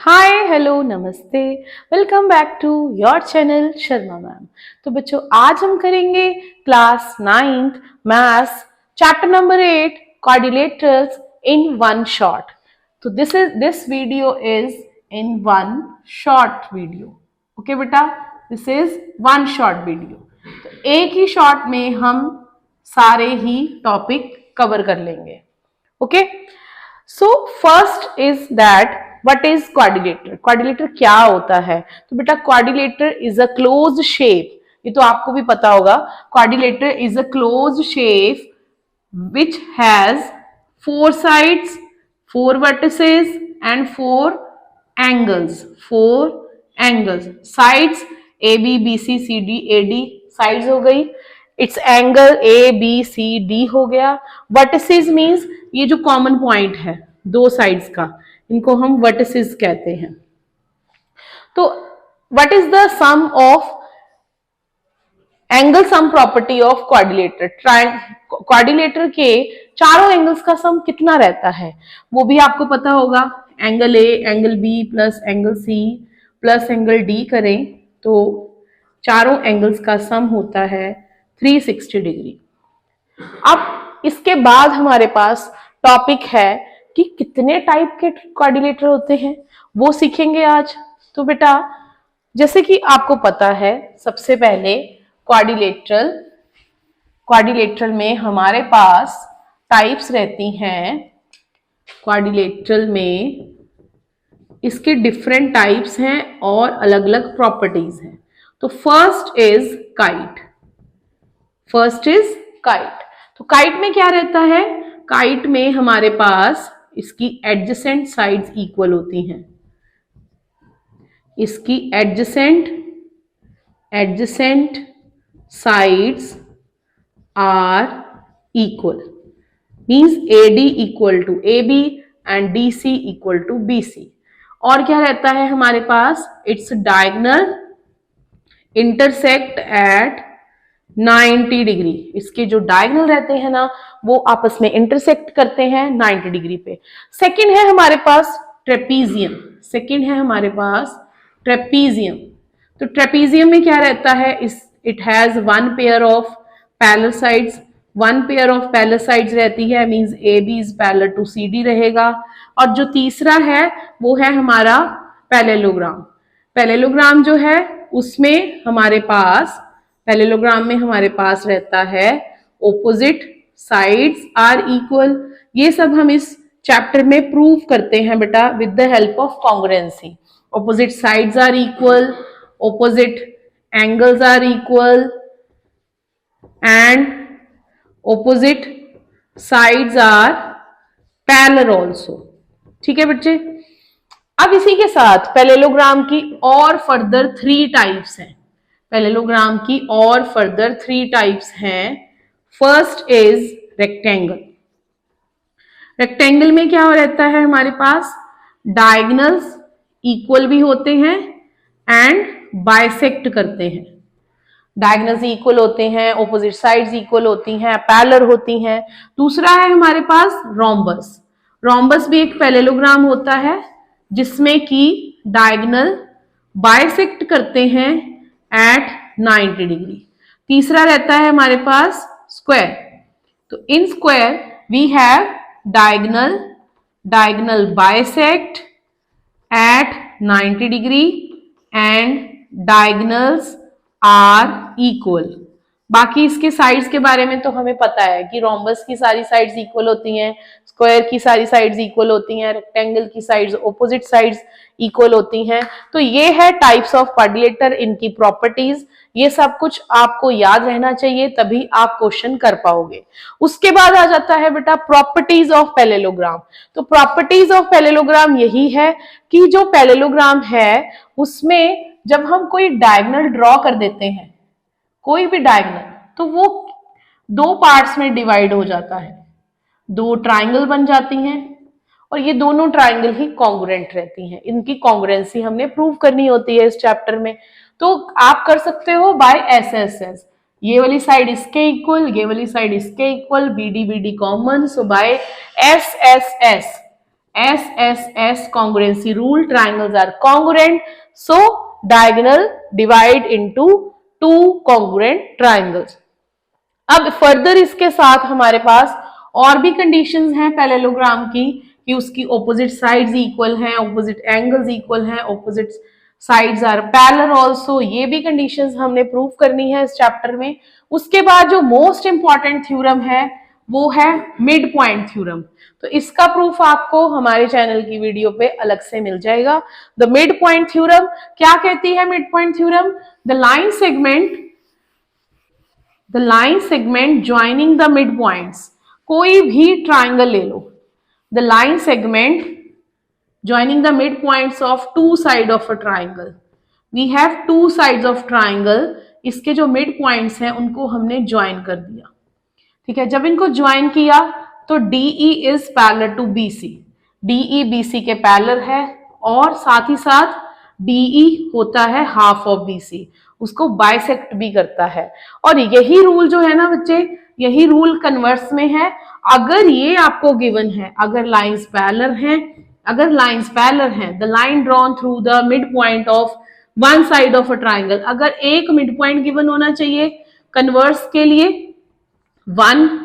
हाय hello नमस्ते, welcome back to your channel Sharma ma'am. तो बच्चों आज हम करेंगे class 9th maths chapter number 8 quadrilaterals in one shot. तो this video is in one short video. Okay बेटा, this is one short video. तो एक ही शॉट में हम सारे ही टॉपिक कवर कर लेंगे। Okay, so first is that what is quadrilateral. Quadrilateral क्या होता है? तो बेटा quadrilateral is a closed shape, ये तो आपको भी पता होगा। Quadrilateral is a closed shape which has four sides, four vertices and four angles. Sides A B B C C D A D sides हो गई। It's angle A B C D हो गया। वर्टिसेस मीन्स ये जो common point है दो sides का, इनको हम वर्टिसेस कहते हैं। तो what is the sum of angle sum property of quadrilateral? Quadrilateral के चारों एंगल्स का सम कितना रहता है वो भी आपको पता होगा। Angle A angle B plus angle C plus angle D करें तो चारों एंगल्स का सम होता है 360 डिग्री। अब इसके बाद हमारे पास टॉपिक है कि कितने टाइप के क्वाड्रिलेटर होते हैं, वो सीखेंगे आज। तो बेटा जैसे कि आपको पता है, सबसे पहले क्वाड्रिलेटरल में हमारे पास टाइप्स रहती हैं। क्वाड्रिलेटरल में इसके डिफरेंट टाइप्स हैं और अलग अलग प्रॉपर्टीज हैं। तो फर्स्ट इज काइट। तो काइट में क्या रहता है? काइट में हमारे पास इसकी एडजेसेंट साइड्स इक्वल होती हैं। इसकी adjacent sides are equal, means AD equal to AB and DC equal to BC। और क्या रहता है हमारे पास? It's diagonal intersect at 90 degree. इसके जो डायगोनल रहते हैं ना, वो आपस में इंटरसेक्ट करते हैं 90 डिग्री पे। सेकंड है हमारे पास ट्रेपीजियम। तो ट्रेपीजियम में क्या रहता है? It has one pair of parallel sides. रहती है, means AB is parallel to CD रहेगा। और जो तीसरा है वो है हमारा पैरेललोग्राम जो है उसमें हमारे पास रहता है ऑपोजिट साइड्स आर इक्वल। ये सब हम इस चैप्टर में प्रूव करते हैं बेटा with the help of congruency. Opposite sides are equal, opposite angles are equal and opposite sides are parallel also. ठीक है बच्चे। अब इसी के साथ पैरेललोग्राम की और फर्दर 3 टाइप्स हैं। फर्स्ट इज रेक्टेंगल में क्या रहता है हमारे पास? डायगोनल्स इक्वल भी होते हैं एंड बाइसेक्ट करते हैं। डायगोनल्स इक्वल होते हैं, ऑपोजिट साइड्स इक्वल होती हैं, पैरेलल होती हैं। दूसरा है हमारे पास रोम्बस भी एक पैरेललोग्राम होता है जिसमें कि डायगोनल बाइसेक्ट करते हैं एट 90 डिग्री। तीसरा रहता है हमारे पास स्क्वायर। तो in square we have diagonal bisect at 90 degree and diagonals are equal. बाकी इसके साइड्स के बारे में तो हमें पता है कि रोम्बस की सारी साइड्स इक्वल होती हैं, स्क्वायर की सारी साइड्स इक्वल होती हैं, रेक्टेंगल की साइड्स ऑपोजिट साइड्स इक्वल होती हैं। तो ये है टाइप्स ऑफ क्वाड्रिलेटर, इनकी प्रॉपर्टीज। ये सब कुछ आपको याद रहना चाहिए, तभी आप क्वेश्चन कर पाओगे। उसके बाद आ जाता है बेटा प्रॉपर्टीज ऑफ पैरेललोग्राम। तो प्रॉपर्टीज ऑफ पैरेललोग्राम यही है कि जो पैरेललोग्राम है उसमें जब हम कोई डायगोनल ड्रॉ कर देते हैं, कोई भी डायगोनल, तो वो 2 पार्ट्स में डिवाइड हो जाता है, 2 ट्राइंगल बन जाती हैं और ये दोनों ट्राइंगल ही कॉन्ग्रुएंट रहती हैं। इनकी कॉन्ग्रुएंसी हमने प्रूव करनी होती है इस चैप्टर में। तो आप कर सकते हो बाय SSS, ये वाली साइड इसके इक्वल, ये वाली साइड इसके equal, BD common, so bye SSS SSS congruency rule, triangles are congruent, so diagonal divide into two congruent triangles. अब फर्दर इसके साथ हमारे पास और भी कंडीशंस हैं पैरेललोग्राम की कि उसकी ऑपोजिट साइड्स इक्वल हैं, ऑपोजिट एंगल्स इक्वल हैं, opposite sides are parallel also, ये भी कंडीशंस हमने प्रूव करनी है इस चैप्टर में। उसके बाद जो मोस्ट इंपॉर्टेंट थ्योरम है वो है मिड पॉइंट थ्योरम। तो इसका प्रूफ आपको हमारे चैनल की वीडियो पे अलग से मिल जाएगा। द मिड पॉइंट थ्योरम क्या कहती है? Mid point theorem, the line segment joining the mid points, कोई भी ट्राइंगल ले लो, the line segment joining the midpoints of two side of a triangle. We have two sides of triangle, इसके जो mid points हैं उनको हमने join कर दिया, ठीक है। जब इनको ज्वाइन किया तो DE is parallel to BC, DE BC के पैरेलल है और साथ ही साथ DE होता है हाफ ऑफ BC, उसको बाइसेक्ट भी करता है। और यही रूल जो है ना बच्चे, यही रूल कन्वर्स में है। अगर ये आपको गिवन है, अगर लाइंस पैरेलल हैं, the line drawn through the mid point of one side of a triangle, अगर एक मिड पॉइंट गिवन होना चाहिए कन्वर्स के लिए, वन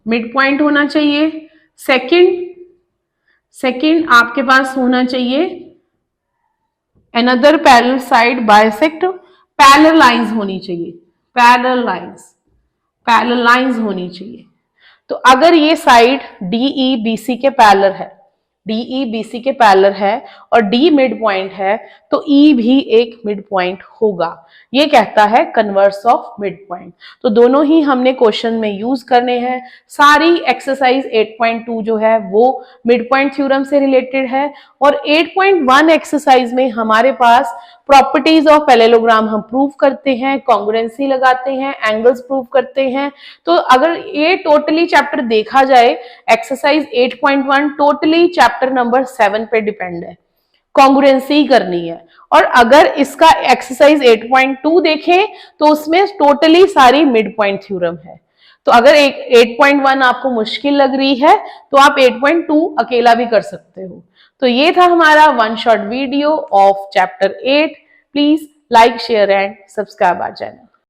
मिड पॉइंट होना चाहिए, सेकंड आपके पास होना चाहिए another parallel side bisect, parallel lines होनी चाहिए, पैरेलल लाइंस होनी चाहिए। तो अगर ये साइड DE BC के पैरेलल है, DE BC के पैरेलल है और D मिड पॉइंट है, तो E भी एक मिड पॉइंट होगा। ये कहता है कन्वर्स ऑफ मिड पॉइंट। तो दोनों ही हमने क्वेश्चन में यूज करने हैं। सारी एक्सरसाइज 8.2 जो है वो मिड पॉइंट थ्योरम से रिलेटेड है और 8.1 एक्सरसाइज में हमारे पास प्रॉपर्टीज ऑफ पैरेललोग्राम हम प्रूव करते हैं, कॉन्ग्रुएंसी लगाते हैं, एंगल्स प्रूव करते हैं। तो अगर ये टोटली चैप्टर देखा जाए, एक्सरसाइज 8.1 टोटली चैप्टर नंबर 7 पे डिपेंड है, कॉन्ग्रुएंसी करनी है। और अगर इसका एक्सरसाइज 8.2 देखें तो उसमें टोटली सारी मिड पॉइंट थ्योरम है। तो अगर 8.1 आपको मुश्किल लग रही है तो आप 8.2 अकेला भी कर सकते हो। तो ये था हमारा one shot video of chapter 8। Please like, share and subscribe our channel.